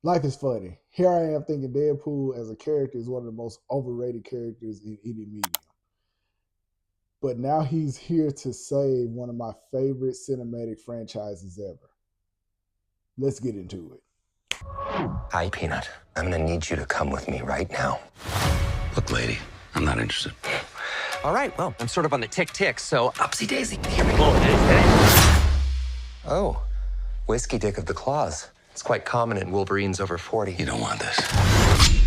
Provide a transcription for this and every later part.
life is funny. Here I am thinking Deadpool as a character is one of the most overrated characters in any medium. But now he's here to save one of my favorite cinematic franchises ever. Let's get into it. Hi, Peanut. I'm gonna need you to come with me right now. Look, lady, I'm not interested. All right, well, I'm sort of on the tick, so upsy daisy. Here we go. Oh, whiskey dick of the claws. It's quite common in Wolverines over 40. You don't want this.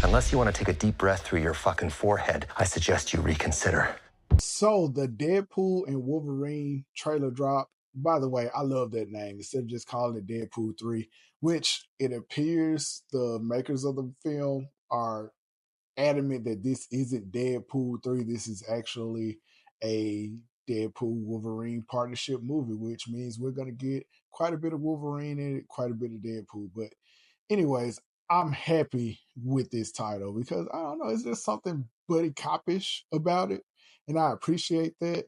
Unless you want to take a deep breath through your fucking forehead, I suggest you reconsider. So the Deadpool and Wolverine trailer drop. By the way, I love that name instead of just calling it Deadpool 3, which it appears the makers of the film are adamant that this isn't Deadpool 3. This is actually a Deadpool Wolverine partnership movie, which means we're going to get quite a bit of Wolverine in it, quite a bit of Deadpool. But anyways, I'm happy with this title because I don't know, it's just something buddy copish about it. And I appreciate that.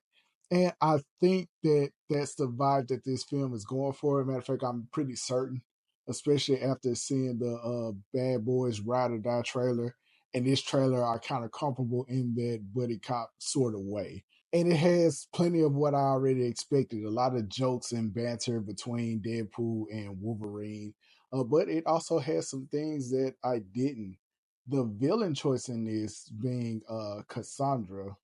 And I think that that's the vibe that this film is going for. Matter of fact, I'm pretty certain, especially after seeing the Bad Boys Ride or Die trailer. And this trailer are kind of comparable in that buddy cop sort of way. And it has plenty of what I already expected. A lot of jokes and banter between Deadpool and Wolverine. But it also has some things that I didn't. The villain choice in this being Cassandra,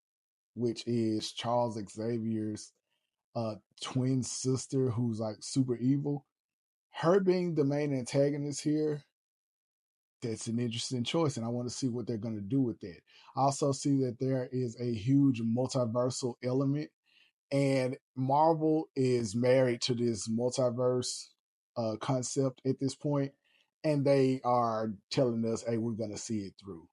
which is Charles Xavier's twin sister who's like super evil. Her being the main antagonist here, that's an interesting choice, and I want to see what they're going to do with that. I also see that there is a huge multiversal element, and Marvel is married to this multiverse concept at this point, and they are telling us, hey, we're going to see it through.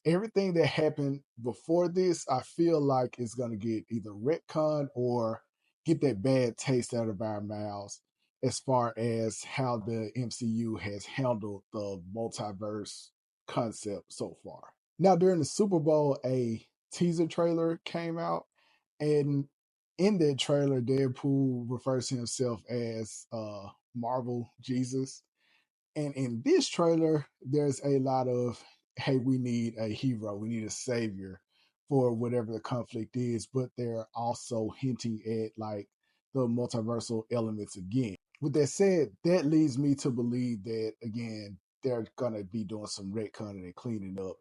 Everything that happened before this, I feel like is going to get either retconned or get that bad taste out of our mouths as far as how the MCU has handled the multiverse concept so far. Now, during the Super Bowl, a teaser trailer came out, and in that trailer, Deadpool refers to himself as Marvel Jesus. And in this trailer, there's a lot of, hey, we need a hero, we need a savior for whatever the conflict is, but they're also hinting at like the multiversal elements again. With that said, that leads me to believe that again, they're gonna be doing some retconning and cleaning up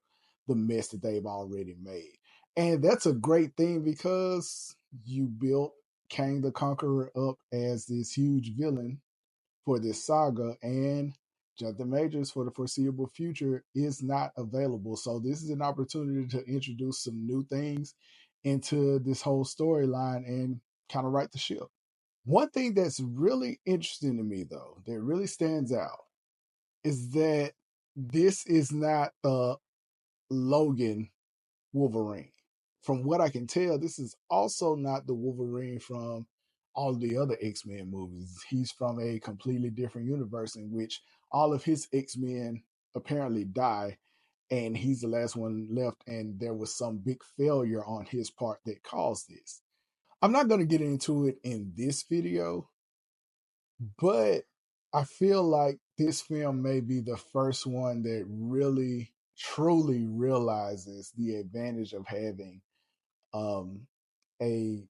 the mess that they've already made. And that's a great thing because you built Kang the Conqueror up as this huge villain for this saga, and Jonathan Majors for the foreseeable future is not available. So this is an opportunity to introduce some new things into this whole storyline and kind of right the ship. One thing that's really interesting to me, though, that really stands out is that this is not the Logan Wolverine. From what I can tell, this is also not the Wolverine from all the other X-Men movies. He's from a completely different universe in which all of his X-Men apparently die, and he's the last one left, and there was some big failure on his part that caused this. I'm not going to get into it in this video, but I feel like this film may be the first one that really, truly realizes the advantage of having um, a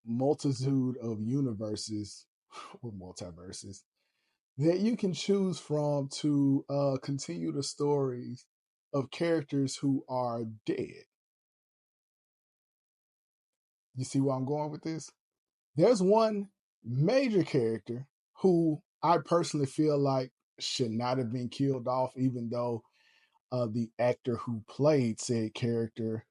multitude of universes or multiverses that you can choose from to continue the stories of characters who are dead. You see where I'm going with this? There's one major character who I personally feel like should not have been killed off, even though the actor who played said character,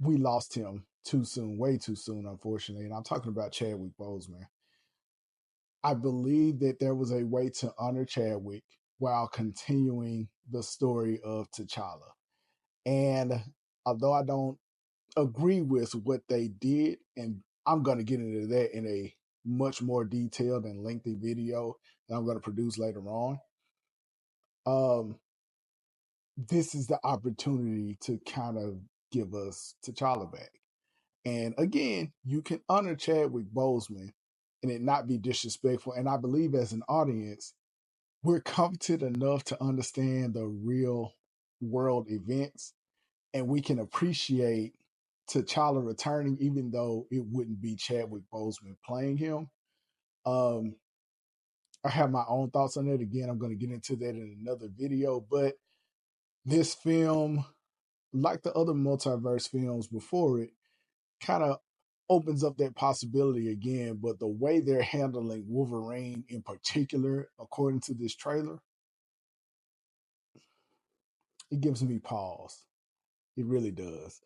we lost him too soon, way too soon, unfortunately. And I'm talking about Chadwick Boseman. I believe that there was a way to honor Chadwick while continuing the story of T'Challa. And although I don't agree with what they did, and I'm going to get into that in a much more detailed and lengthy video that I'm going to produce later on. This is the opportunity to kind of give us T'Challa back. And again, you can honor Chadwick Boseman and it not be disrespectful. And I believe as an audience, we're competent enough to understand the real world events, and we can appreciate T'Challa returning, even though it wouldn't be Chadwick Boseman playing him. Um, I have my own thoughts on it. Again, I'm going to get into that in another video, but this film, like the other multiverse films before it, kind of opens up that possibility again. But the way they're handling Wolverine in particular, according to this trailer, it gives me pause. It really does,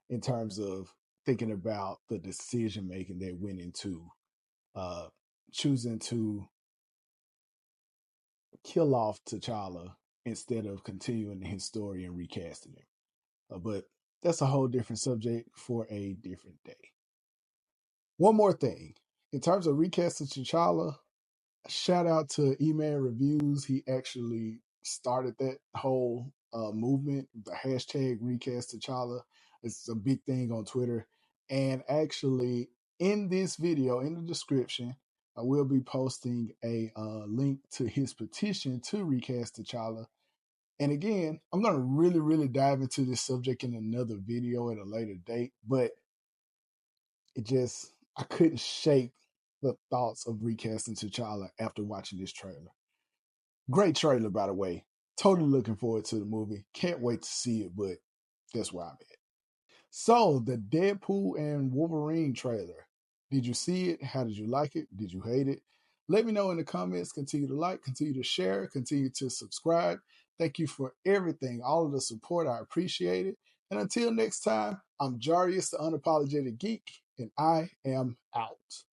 in terms of thinking about the decision making that went into uh, choosing to kill off T'Challa instead of continuing his story and recasting him. But that's a whole different subject for a different day. One more thing. In terms of recasting T'Challa, shout out to Email Reviews. He actually started that whole movement, the hashtag recast T'Challa. It's a big thing on Twitter. And actually, in this video, in the description, I will be posting a link to his petition to recast T'Challa. And again, I'm going to really, really dive into this subject in another video at a later date. But I couldn't shake the thoughts of recasting T'Challa after watching this trailer. Great trailer, by the way. Totally looking forward to the movie. Can't wait to see it, but that's where I'm at. So, the Deadpool and Wolverine trailer. Did you see it? How did you like it? Did you hate it? Let me know in the comments. Continue to like, continue to share, continue to subscribe. Thank you for everything, all of the support. I appreciate it. And until next time, I'm Jarius, the Unapologetic Geek, and I am out.